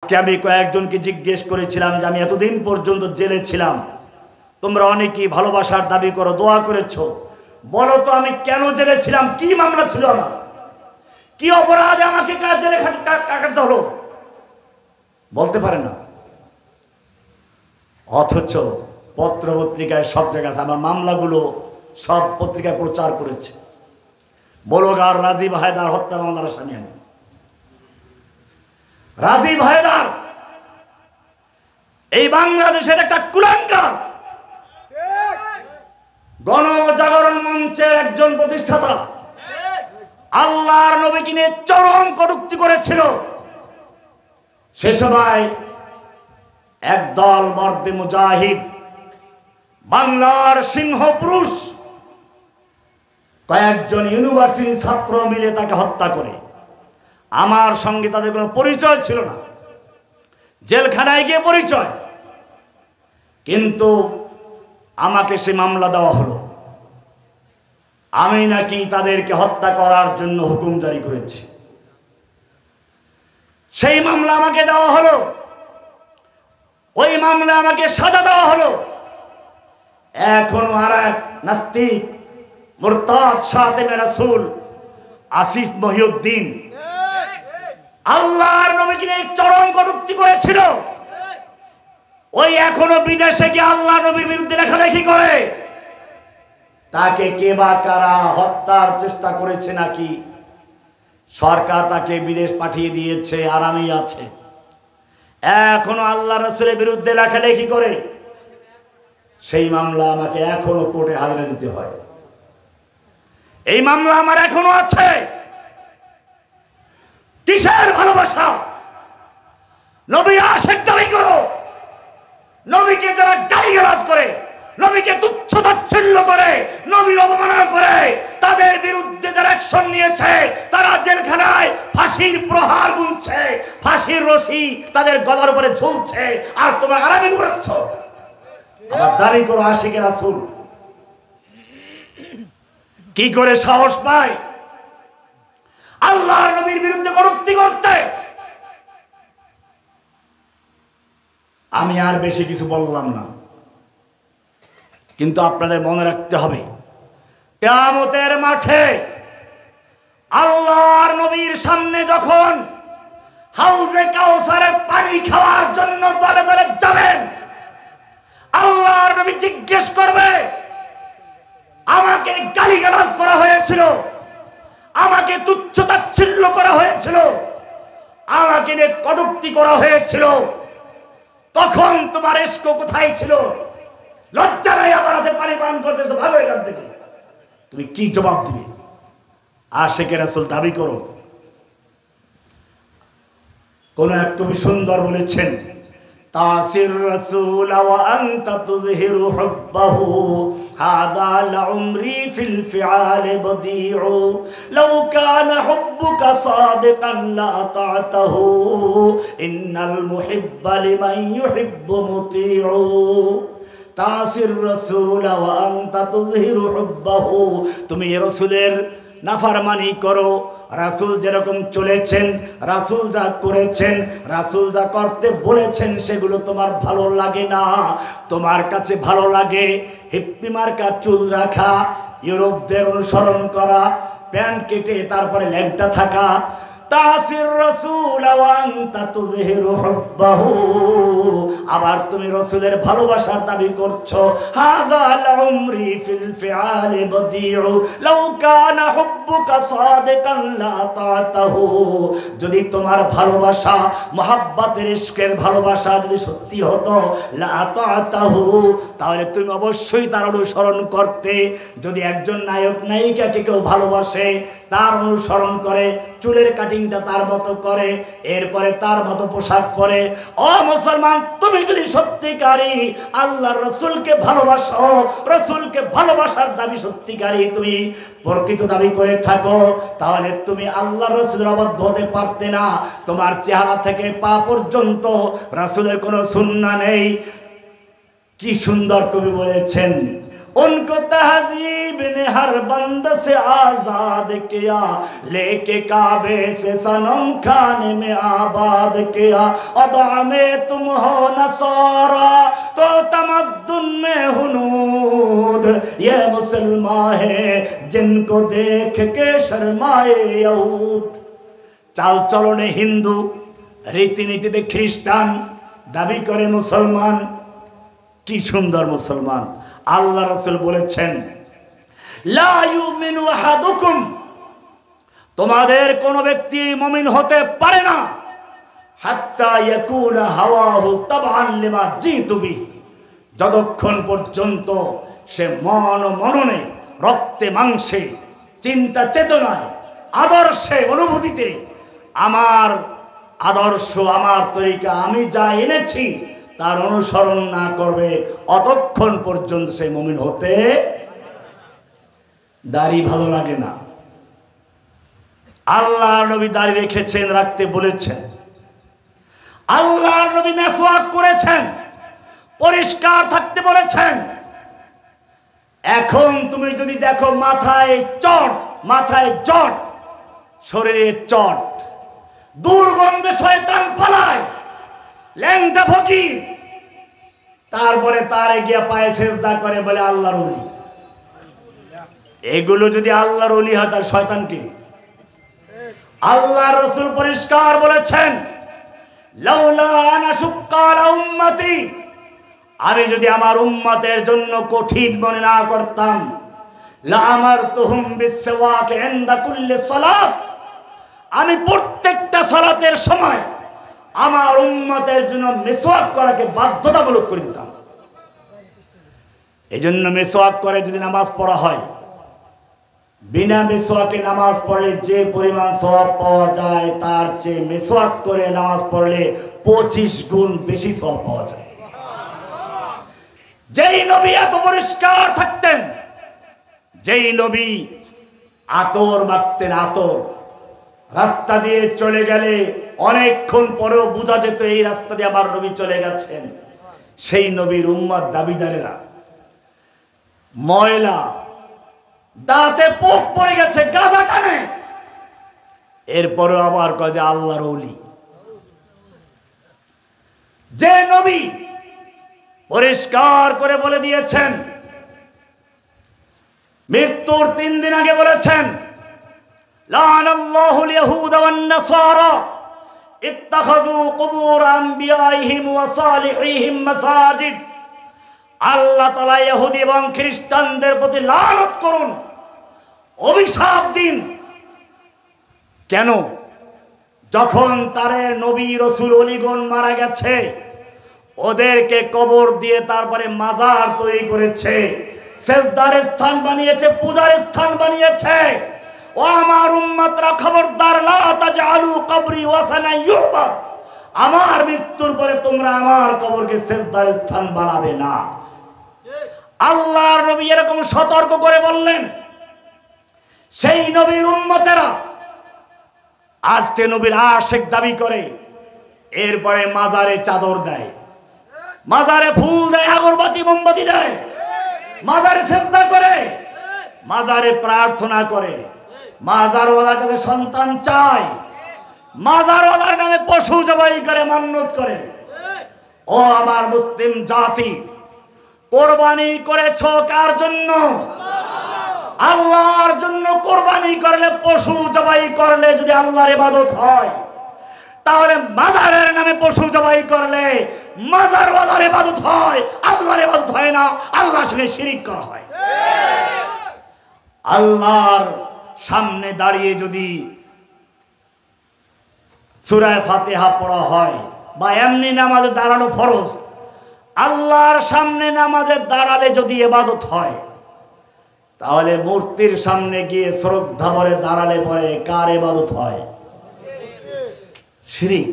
আজকে আমি কয়েকজনকে জিজ্ঞেস করেছিলাম যে আমি এতদিন পর্যন্ত জেলে ছিলাম, তোমরা অনেকেই ভালোবাসার দাবি করো, দোয়া করেছো, বলো তো আমি কেন জেলে ছিলাম, কি মামলা ছিল আমার, কি অপরাধে আমাকে জেলে কাটাতে হলো? বলতে পারে না। অথচ পত্র পত্রিকায় সব জায়গায় আমার মামলাগুলো সব পত্রিকায় প্রচার করেছে। বলগার রাজীব হায়দার হত্যা মামলার আসামি আমি। রাজীব হায়দার এই বাংলাদেশের একটা কুলাঙ্গার, গণজাগরণ মঞ্চের একজন প্রতিষ্ঠাতা, আল্লাহর নবীকে নিয়ে চরম কটূক্তি করেছিল। সে সময় একদল মর্দে মুজাহিদ, বাংলার সিংহ পুরুষ কয়েকজন ইউনিভার্সিটি ছাত্র মিলে তাকে হত্যা করে। আমার সঙ্গে তাদের কোনো পরিচয় ছিল না, জেলখানায় গিয়ে পরিচয়, কিন্তু আমাকে সে মামলা দেওয়া হলো। আমি নাকি তাদেরকে হত্যা করার জন্য হুকুম জারি করেছি। সেই মামলা আমাকে দেওয়া হলো, ওই মামলা আমাকে সাজা দেওয়া হলো। এখনো আর এক নাস্তিক মুরতাদ শাতিমে রাসূল আসিফ মহিউদ্দিন আল্লাহর নবীকে নিয়ে চরম কটূক্তি করেছিল। ওই এখনো বিদেশে গিয়ে আল্লাহর নবীর বিরুদ্ধে লেখালেখি করে। তাকে কে বা কারা হত্যার চেষ্টা করেছে নাকি সরকার তাকে বিদেশ পাঠিয়ে দিয়েছে, আরামেই আছে। এখনো আল্লাহ রাসূলের বিরুদ্ধে লেখালেখি করে। সেই মামলা আমাকে এখনো কোর্টে হাজিরা দিতে হয়। এই মামলা আমার এখনো আছে। কিসের ভালোবাসা? নবী আশিক দাবি করো, নবীকে যারা গালিগালাজ করে, নবীকে তুচ্ছ তাচ্ছিল্য করে, নবীর অবমাননা করে, তাদের বিরুদ্ধে যারা অ্যাকশন নিয়েছে তারা জেলখানায় ফাঁসির প্রহার গুনছে, ফাঁসির রশি তাদের গলার উপরে ঝুলছে, আর তোমরা আরামে ঘুরাচ্ছ। আবার দাবি করো আশিকে রাসূল। কি করে সাহস পায় আল্লাহর নবীর বিরুদ্ধে কটূক্তি করতে? আমি আর বেশি কিছু বললাম না, কিন্তু আপনাদের মনে রাখতে হবে কিয়ামতের মাঠে আল্লাহর নবীর সামনে যখন হাউজে কাউসারের পানি খাওয়ার জন্য দলে দলে যাবেন, আল্লাহর নবী জিজ্ঞেস করবে, আমাকে গালিগালাজ করা হয়েছিল, আমাকে তুচ্ছ তাচ্ছিল্য করা হয়েছিল, আমাকে নিয়ে কটূক্তি করা হয়েছিল, তখন তোমার ইশক কোথায় ছিল? লজ্জা নাই আমার হাতে পানি পান করতে? ভালো এখান থেকে তুমি কি জবাব দিবে? আশিকে রাসূল দাবি করো। কোন এক কবি সুন্দর বলেছেন, তাসির রাসূল ওয়া আনতা তুযহিরু হুব্বাহু হাদা লাউমরি ফিল ফিআল বদিউ লাউ কানা হুব্বুকা সাদিকান লা আতাতাহু ইন্নাল মুহিব্বা লিমান ইউহিব্বু মুতিউ। তাসির রাসূল ওয়া আনতা তুযহিরু হুব্বাহু, তুমি রাসূলের নাফরমানি করো। রাসূল যেরকম চলেছেন, রাসূল যা করেছেন, রাসূল যা করতে বলেছেন সেগুলো তোমার ভালো লাগে না। তোমার কাছে ভালো লাগে হিপ্পি মার্কা চুল রাখা, ইউরোপদের অনুসরণ করা, প্যান্ট কেটে তারপরে ল্যাংটা থাকা। তাসির রাসূল ওয়া আনতা তুযহিরু হুব্বাহু, আবার তুমি রাসূলের ভালোবাসার দাবি করছো। হাযা লাউমরি ফিল ফিআল বদিউ লাউ কানা হুব্বুকা সাদিকান লা আতাতাহু, যদি তোমার ভালোবাসা মুহাব্বতের ইশকের ভালোবাসা যদি সত্যি হতো, লা আতাতাহু, তাহলে তুমি অবশ্যই তার অনুসরণ করতে। যদি একজন নায়ক নায়িকাকে কেউ ভালোবাসে, তার অনুসরণ করে, চুলের কাটিংটা তার মতো করে, এরপরে তার মতো পোশাক পরে। ও মুসলমান, তুমি যদি সত্যিকারী আল্লাহর রাসূলকে ভালোবাসো, রাসূলকে ভালোবাসার দাবি সত্যিকারী তুমি প্রকৃত দাবি করে থাকো, তাহলে তুমি আল্লাহর রাসূলের অবাধ্য হতে পারতে না। তোমার চেহারা থেকে পা পর্যন্ত রাসূলের কোনো সুন্নাহ নেই। কি সুন্দর কবি বলেছেন, ও उनको तहजीब ने हर बंद से आजाद किया, लेके काबे से सनम खाने में आबाद किया। अदा में तुम हो नसारा तो तमद्दुन में हुनूद, ये मुसलमान है जिनको देख के शर्माए यहूद। चाल चलने हिंदू, रीतिनीतिते ख्रिस्टान, दाबी करे मुसलमान। কি সুন্দর মুসলমান। আল্লাহ রাসূল বলেছেন, লা ইউমিনু আহাদুকুম, তোমাদের কোন ব্যক্তি মুমিন হতে পারে না, হাত্তা ইয়াকুনা হাওয়াহু তাবআন লিমা জিতু বি, যতক্ষণ পর্যন্ত সে মননে, রক্তে মাংসে, চিন্তা চেতনায়, আদর্শে, অনুভূতিতে আমার আদর্শ, আমার তরিকা, আমি যা এনেছি তার অনুসরণ না করবে, অতক্ষণ পর্যন্ত সে মুমিন হতে। দাড়ি ভালো লাগে না, আল্লাহর নবী দাড়ি রেখেছেন, রাখতে বলেছেন। আল্লাহর নবী মেসওয়াক করেছেন, পরিষ্কার থাকতে বলেছেন। এখন তুমি যদি দেখো মাথায় চট, মাথায় জট, শরীরে চট, দুর্গন্ধে শয়তান পালায়, ল্যাংটা ফকির, তারপরে তারে গিয়ে পায়ে সেজদা করে বলে আল্লাহর ওলি। এগুলো যদি আল্লাহর ওলি হয় তার শয়তান কি? আল্লাহর রাসূল পরিষ্কার বলেছেন, লাউলা আনা শুক্কা আলা উম্মতি, আমি যদি আমার উম্মতের জন্য কঠিন মনে না করতাম, লা আমারতুহুম বিসওয়াক ইনদা কুল্লি সালাত, আমি প্রত্যেকটা সালাতের সময় আমার উম্মতের জন্য মিসওয়াক করাকে বাধ্যতামূলক করে দিতাম। এই জন্য মিসওয়াক করে যদি নামাজ পড়া হয়, বিনা মিসওয়াকে নামাজ পড়লে যে পরিমাণ সওয়াব পাওয়া যায় তার চেয়ে মিসওয়াক করে নামাজ পড়লে 25 গুণ বেশি সওয়াব পাওয়া যায়। যেই নবী এত পরিষ্কার থাকতেন, যেই নবী আতর মাখতেন, আতর, রাস্তা দিয়ে চলে গেলে অনেকক্ষণ পরেও বোঝা যেত এই রাস্তা দিয়ে আমার নবী চলে গেছেন। সেই নবীর উম্মত দাবিদারেরা ময়লা, দাঁতে পোক পড়ে গেছে, গাজা টানে, এরপরেও আবার কয় যে আল্লাহর ওলি। যে নবী পরিষ্কার করে বলে দিয়েছেন, মৃত্যুর 3 দিন আগে বলেছেন, লানাল্লাহুল ইয়াহুদ ওয়ান নাসারা ইত্তাখাযু কুবুর আম্বিয়াইহিম ওয়া সালিহিহিম মাসাজিদ, আল্লাহ তাআলা ইহুদি এবং খ্রিস্টানদের প্রতি লানত করুন, অভিশাপ দিন। কেন? যখন তাদের নবী রাসূল ওলিগণ মারা গেছে, ওদেরকে কবর দিয়ে তারপরে মাজার তৈরি করেছে, সেজদার স্থান বানিয়েছে, পূজার স্থান বানিয়েছে। ও আমার উম্মতরা, খবরদার, লা তাজআলু কবরি ওয়াসানা ইউবাদ, আমার মৃত্যুর পরে তোমরা আমার কবরকে সেজদার স্থান বানাবে না। আল্লাহর নবী এরকম সতর্ক করে বললেন। সেই নবীর উম্মতেরা আজকে নবীর আশিক দাবি করে, এরপরে মাজারে চাদর দেয়, মাজারে ফুল দেয়, আগরবাতি মোমবাতি দেয়, মাজারে সেজদা করে, মাজারে প্রার্থনা করে, মাজারওয়ালার কাছে সন্তান চায়, মাজারওয়ালার নামে পশু জবাই করে, মান্নত করে। ও আমার মুসলিম জাতি, কোরবানি করেছো কার জন্য? আল্লাহর জন্য। কোরবানি করলে, পশু জবাই করলে যদি আল্লাহর ইবাদত হয়, তাহলে মাজারের নামে পশু জবাই করলে মাজারওয়ালার ইবাদত হয়, আল্লাহর ইবাদত হয় না, আল্লাহর সঙ্গে শিরিক করা হয়। আল্লাহর সামনে দাঁড়িয়ে যদি সূরা ফাতিহা পড়া হয় বা এমনি নামাজে দাঁড়ানো ফরজ, আল্লাহর সামনে নামাজে দাঁড়ালে যদি ইবাদত হয়, তাহলে মূর্তির সামনে গিয়ে শ্রদ্ধা ভরে দাঁড়ালে পরে কার ইবাদত হয়? শিরিক।